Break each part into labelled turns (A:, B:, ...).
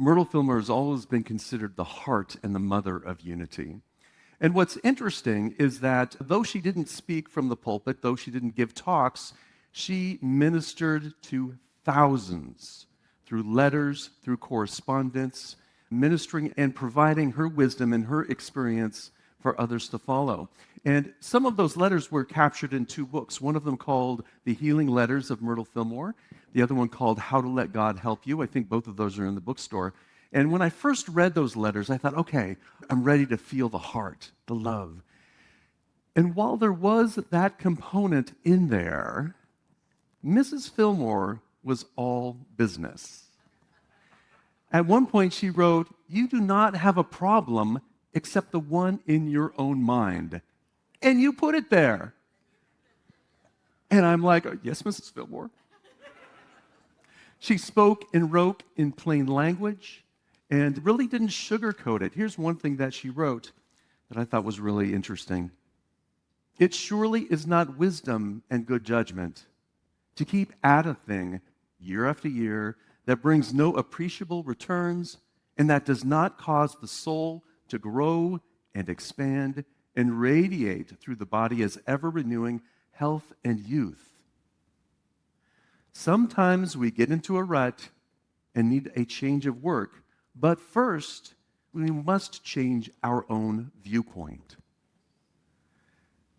A: Myrtle Fillmore has always been considered the heart and the mother of unity. And what's interesting is that though she didn't speak from the pulpit, though she didn't give talks, she ministered to thousands through letters, through correspondence, ministering and providing her wisdom and her experience for others to follow. And some of those letters were captured in two books, one of them called The Healing Letters of Myrtle Fillmore, the other one called How to Let God Help You. I think both of those are in the bookstore. And when I first read those letters, I thought, okay, I'm ready to feel the heart, the love. And while there was that component in there, Mrs. Fillmore was all business. At one point, she wrote, "You do not have a problem except the one in your own mind." And you put it there. And I'm like, yes, Mrs. Fillmore. She spoke and wrote in plain language and really didn't sugarcoat it. Here's one thing that she wrote that I thought was really interesting. "It surely is not wisdom and good judgment to keep at a thing year after year that brings no appreciable returns and that does not cause the soul to grow and expand and radiate through the body as ever-renewing health and youth. Sometimes we get into a rut and need a change of work, but first, we must change our own viewpoint.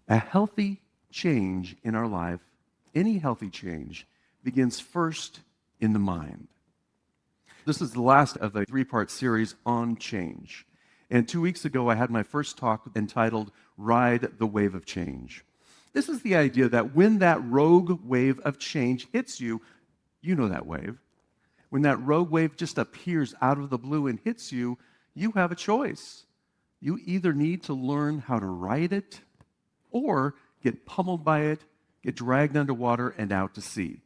A: A healthy change in our life, any healthy change, begins first in the mind." This is the last of a three-part series on change. And 2 weeks ago, I had my first talk entitled Ride the Wave of Change. This is the idea that when that rogue wave of change hits you, you know that wave. When that rogue wave just appears out of the blue and hits you, you have a choice. You either need to learn how to ride it or get pummeled by it, get dragged underwater and out to sea.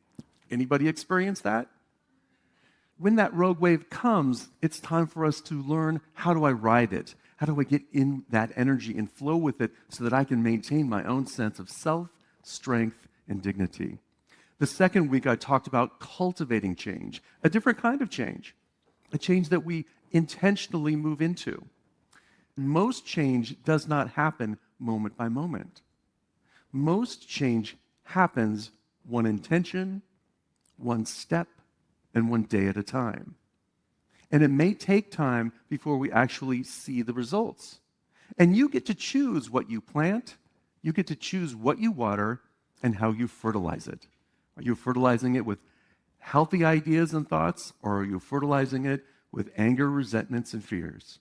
A: Anybody experience that? When that rogue wave comes, it's time for us to learn, how do I ride it? How do I get in that energy and flow with it so that I can maintain my own sense of self, strength, and dignity? The second week, I talked about cultivating change, a different kind of change, a change that we intentionally move into. Most change does not happen moment by moment. Most change happens one intention, one step, and one day at a time. And it may take time before we actually see the results. And you get to choose what you plant, you get to choose what you water, and how you fertilize it. Are you fertilizing it with healthy ideas and thoughts, or are you fertilizing it with anger, resentments, and fears?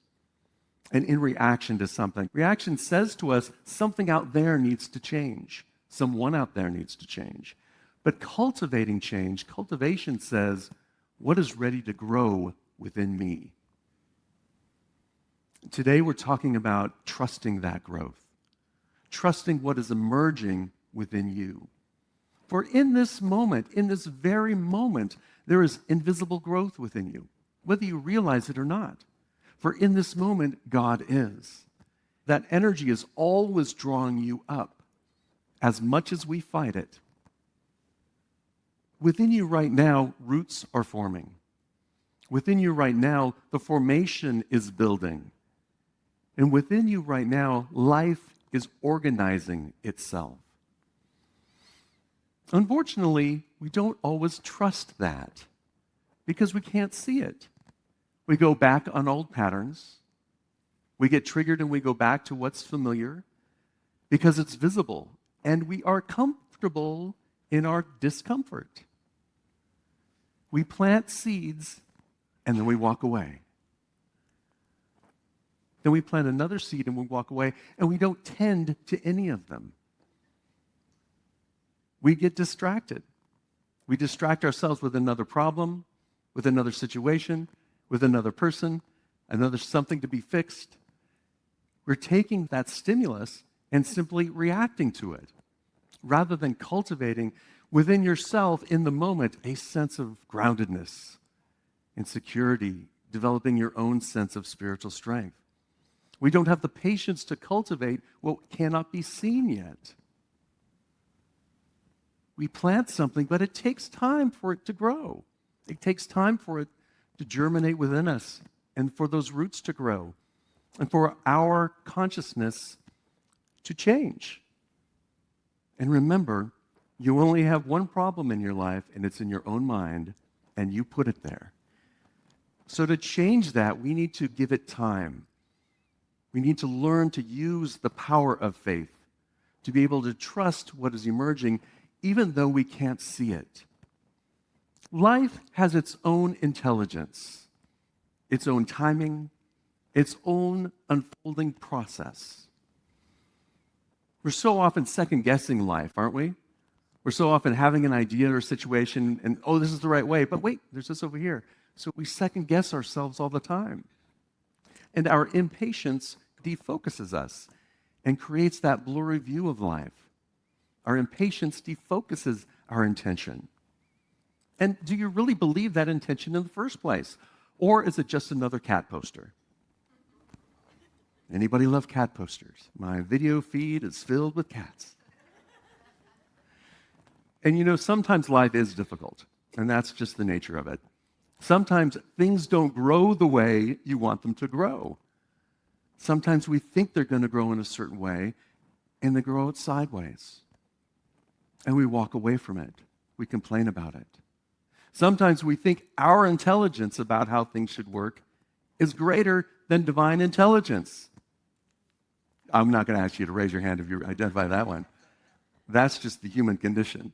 A: And in reaction to something, reaction says to us, something out there needs to change. Someone out there needs to change. But cultivating change, cultivation says, what is ready to grow within me? Today we're talking about trusting that growth, trusting what is emerging within you. For in this moment, in this very moment, there is invisible growth within you, whether you realize it or not. For in this moment, God is. That energy is always drawing you up, as much as we fight it. Within you right now, roots are forming. Within you right now, the formation is building. And within you right now, life is organizing itself. Unfortunately, we don't always trust that because we can't see it. We go back on old patterns. We get triggered and we go back to what's familiar because it's visible. And we are comfortable in our discomfort. We plant seeds and then we walk away. Then we plant another seed and we walk away, and we don't tend to any of them. We get distracted. We distract ourselves with another problem, with another situation, with another person, another something to be fixed. We're taking that stimulus and simply reacting to it, rather than cultivating within yourself in the moment a sense of groundedness and security, developing your own sense of spiritual strength. We don't have the patience to cultivate what cannot be seen yet. We plant something, but it takes time for it to grow. It takes time for it to germinate within us and for those roots to grow and for our consciousness to change. And remember, you only have one problem in your life, and it's in your own mind, and you put it there. So to change that, we need to give it time. We need to learn to use the power of faith to be able to trust what is emerging, even though we can't see it. Life has its own intelligence, its own timing, its own unfolding process. We're so often second-guessing life, aren't we? We're so often having an idea or a situation, and, oh, this is the right way, but wait, there's this over here. So we second-guess ourselves all the time. And our impatience defocuses us and creates that blurry view of life. Our impatience defocuses our intention. And do you really believe that intention in the first place? Or is it just another cat poster? Anybody love cat posters? My video feed is filled with cats. And you know, sometimes life is difficult, and that's just the nature of it. Sometimes things don't grow the way you want them to grow. Sometimes we think they're going to grow in a certain way, and they grow out sideways. And we walk away from it. We complain about it. Sometimes we think our intelligence about how things should work is greater than divine intelligence. I'm not going to ask you to raise your hand if you identify that one. That's just the human condition.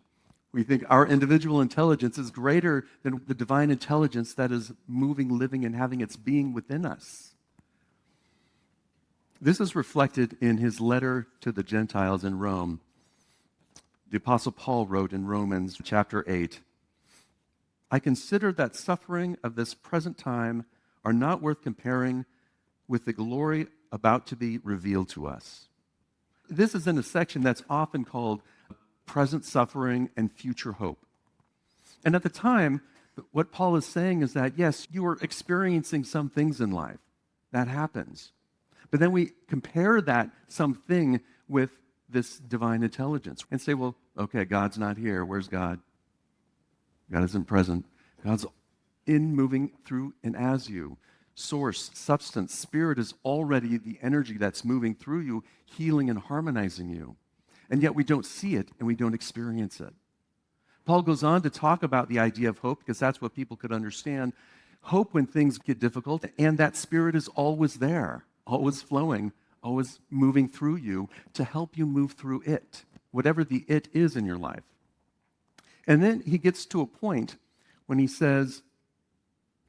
A: We think our individual intelligence is greater than the divine intelligence that is moving, living, and having its being within us. This is reflected in his letter to the Gentiles in Rome. The Apostle Paul wrote in Romans chapter 8, I consider that suffering of this present time are not worth comparing with the glory about to be revealed to us. This is in a section that's often called present suffering and future hope. And at the time, what Paul is saying is that, yes, you are experiencing some things in life. That happens. But then we compare that something with this divine intelligence and say, well, okay, God's not here. Where's God? God isn't present. God's in, moving through, and as you. Source, substance, spirit is already the energy that's moving through you, healing and harmonizing you. And yet we don't see it and we don't experience it. Paul goes on to talk about the idea of hope because that's what people could understand. Hope when things get difficult, and that spirit is always there, always flowing, always moving through you to help you move through it, whatever the it is in your life. And then he gets to a point when he says,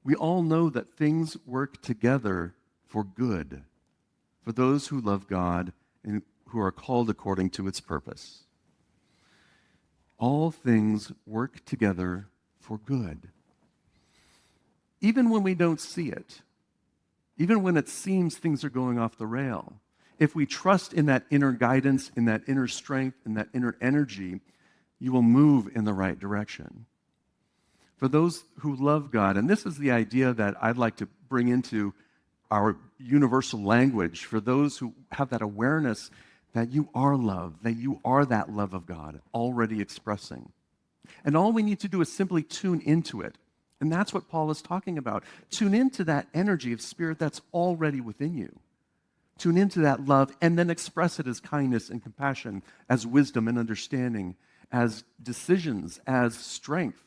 A: we all know that things work together for good, for those who love God and who are called according to its purpose. All things work together for good. Even when we don't see it, even when it seems things are going off the rail, if we trust in that inner guidance, in that inner strength, in that inner energy, you will move in the right direction. For those who love God, and this is the idea that I'd like to bring into our universal language, for those who have that awareness that you are love, that you are that love of God already expressing. And all we need to do is simply tune into it. And that's what Paul is talking about. Tune into that energy of spirit that's already within you. Tune into that love and then express it as kindness and compassion, as wisdom and understanding, as decisions, as strength.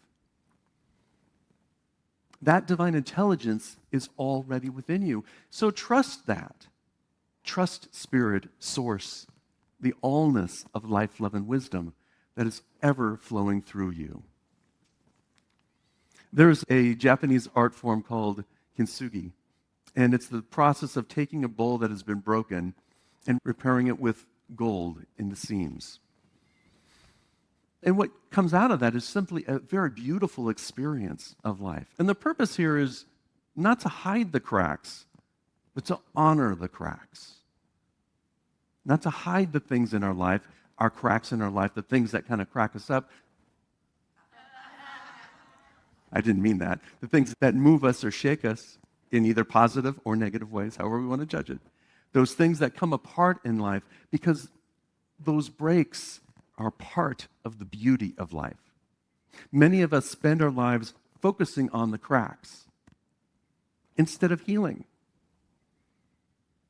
A: That divine intelligence is already within you. So trust that. Trust spirit, source, the allness of life, love, and wisdom that is ever flowing through you. There's a Japanese art form called Kintsugi, and it's the process of taking a bowl that has been broken and repairing it with gold in the seams. And what comes out of that is simply a very beautiful experience of life. And the purpose here is not to hide the cracks, but to honor the cracks. Not to hide the things in our life, our cracks in our life, the things that kind of crack us up. I didn't mean that. The things that move us or shake us in either positive or negative ways, however we want to judge it. Those things that come apart in life, because those breaks are part of the beauty of life. Many of us spend our lives focusing on the cracks instead of healing.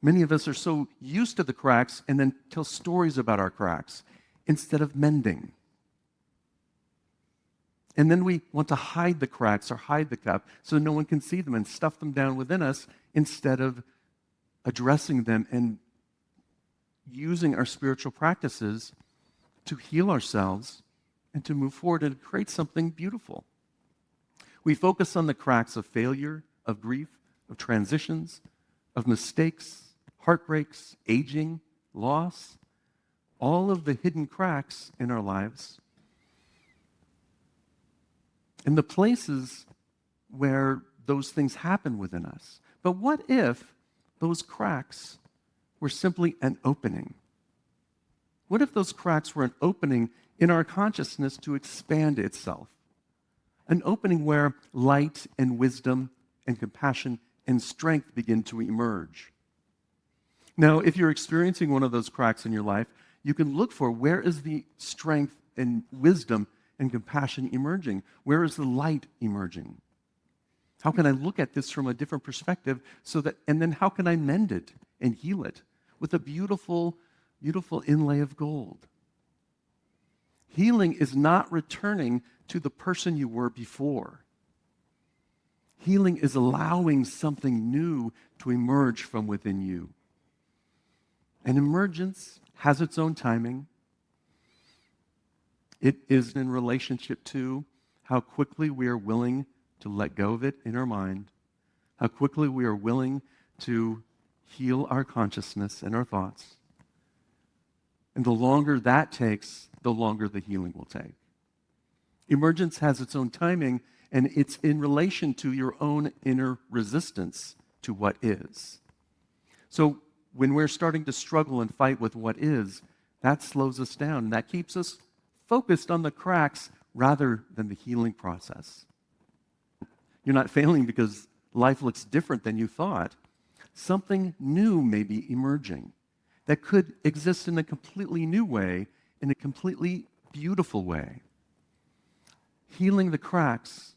A: Many of us are so used to the cracks and then tell stories about our cracks instead of mending. And then we want to hide the cracks or hide the cup so no one can see them and stuff them down within us instead of addressing them and using our spiritual practices to heal ourselves and to move forward and create something beautiful. We focus on the cracks of failure, of grief, of transitions, of mistakes, heartbreaks, aging, loss, all of the hidden cracks in our lives, and the places where those things happen within us. But what if those cracks were simply an opening? What if those cracks were an opening in our consciousness to expand itself? An opening where light and wisdom and compassion and strength begin to emerge. Now, if you're experiencing one of those cracks in your life, you can look for where is the strength and wisdom and compassion emerging? Where is the light emerging? How can I look at this from a different perspective and then how can I mend it and heal it with a beautiful, beautiful inlay of gold? Healing is not returning to the person you were before. Healing is allowing something new to emerge from within you. And emergence has its own timing. It is in relationship to how quickly we are willing to let go of it in our mind, how quickly we are willing to heal our consciousness and our thoughts. And the longer that takes, the longer the healing will take. Emergence has its own timing, and it's in relation to your own inner resistance to what is. So when we're starting to struggle and fight with what is, that slows us down, and that keeps us focused on the cracks rather than the healing process. You're not failing because life looks different than you thought. Something new may be emerging that could exist in a completely new way, in a completely beautiful way. Healing the cracks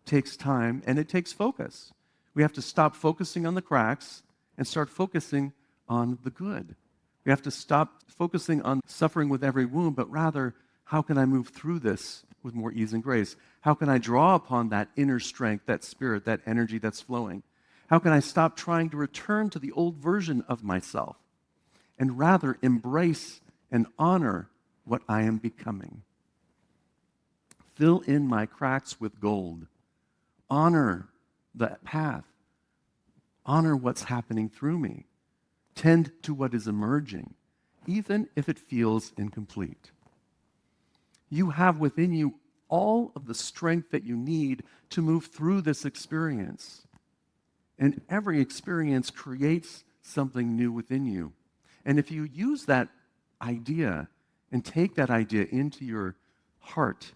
A: takes time and it takes focus. We have to stop focusing on the cracks and start focusing on the good. We have to stop focusing on suffering with every wound, but rather, how can I move through this with more ease and grace? How can I draw upon that inner strength, that spirit, that energy that's flowing? How can I stop trying to return to the old version of myself and rather embrace and honor what I am becoming? Fill in my cracks with gold. Honor the path. Honor what's happening through me. Tend to what is emerging, even if it feels incomplete. You have within you all of the strength that you need to move through this experience. And every experience creates something new within you. And if you use that idea and take that idea into your heart,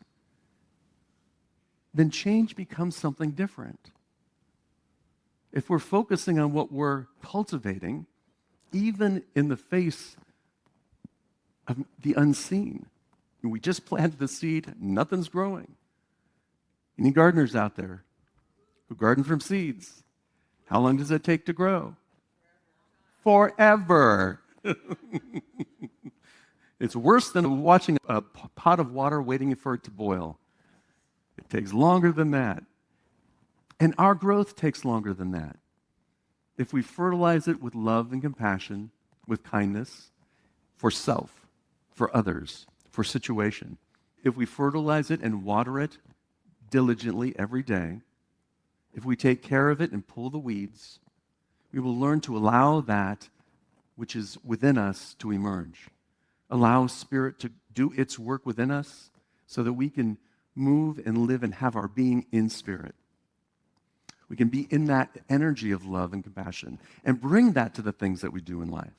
A: then change becomes something different. If we're focusing on what we're cultivating, even in the face of the unseen, we just planted the seed, nothing's growing. Any gardeners out there who garden from seeds? How long does it take to grow? Forever. It's worse than watching a pot of water waiting for it to boil. It takes longer than that. And our growth takes longer than that. If we fertilize it with love and compassion, with kindness, for self, for others, for situation, if we fertilize it and water it diligently every day, if we take care of it and pull the weeds, we will learn to allow that which is within us to emerge. Allow Spirit to do its work within us so that we can move and live and have our being in Spirit. We can be in that energy of love and compassion and bring that to the things that we do in life.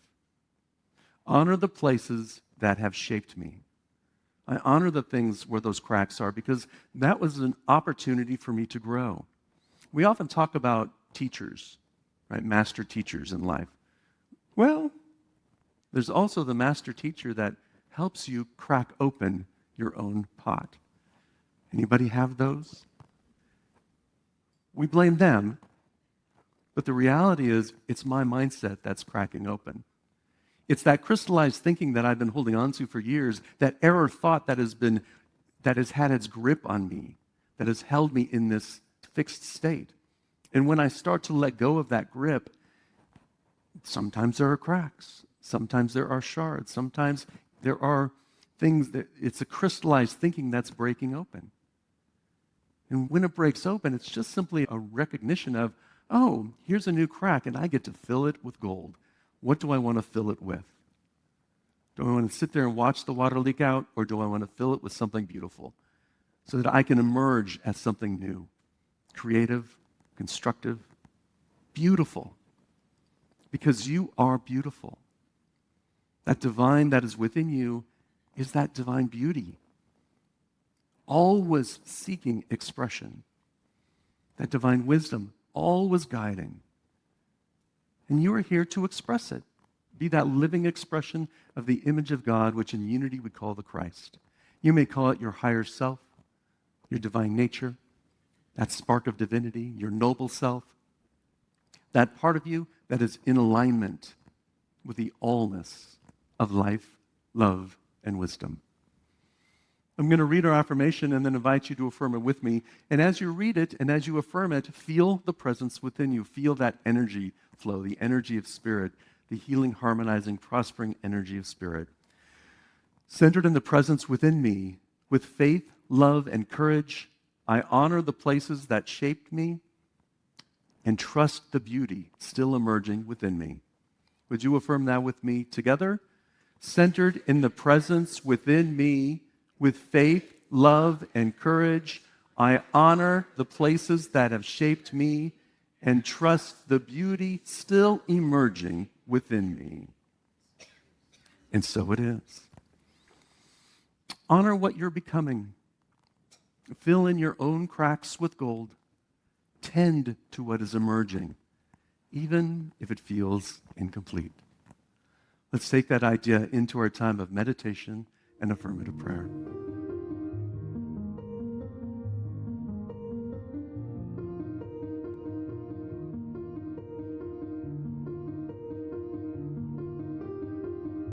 A: Honor the places that have shaped me. I honor the things where those cracks are because that was an opportunity for me to grow. We often talk about teachers, right? Master teachers in life. Well, there's also the master teacher that helps you crack open your own pot. Anybody have those? We blame them But the reality is, it's my mindset that's cracking open. It's that crystallized thinking that I've been holding on to for years, that error thought that has had its grip on me, that has held me in this fixed state. And when I start to let go of that grip, sometimes there are cracks, sometimes there are shards, sometimes there are things that it's a crystallized thinking that's breaking open. And when it breaks open, it's just simply a recognition of, oh, here's a new crack, and I get to fill it with gold. What do I want to fill it with? Do I want to sit there and watch the water leak out, or do I want to fill it with something beautiful so that I can emerge as something new, creative, constructive, beautiful? Because you are beautiful. That divine that is within you is that divine beauty, always seeking expression. That divine wisdom, always guiding. And you are here to express it. Be that living expression of the image of God, which in unity we call the Christ. You may call it your higher self, your divine nature, that spark of divinity, your noble self, that part of you that is in alignment with the allness of life, love, and wisdom. I'm going to read our affirmation and then invite you to affirm it with me. And as you read it and as you affirm it, feel the presence within you. Feel that energy flow, the energy of spirit, the healing, harmonizing, prospering energy of spirit. Centered in the presence within me, with faith, love, and courage, I honor the places that shaped me and trust the beauty still emerging within me. Would you affirm that with me together? Centered in the presence within me, with faith, love, and courage, I honor the places that have shaped me and trust the beauty still emerging within me. And so it is. Honor what you're becoming. Fill in your own cracks with gold. Tend to what is emerging, even if it feels incomplete. Let's take that idea into our time of meditation and affirmative prayer.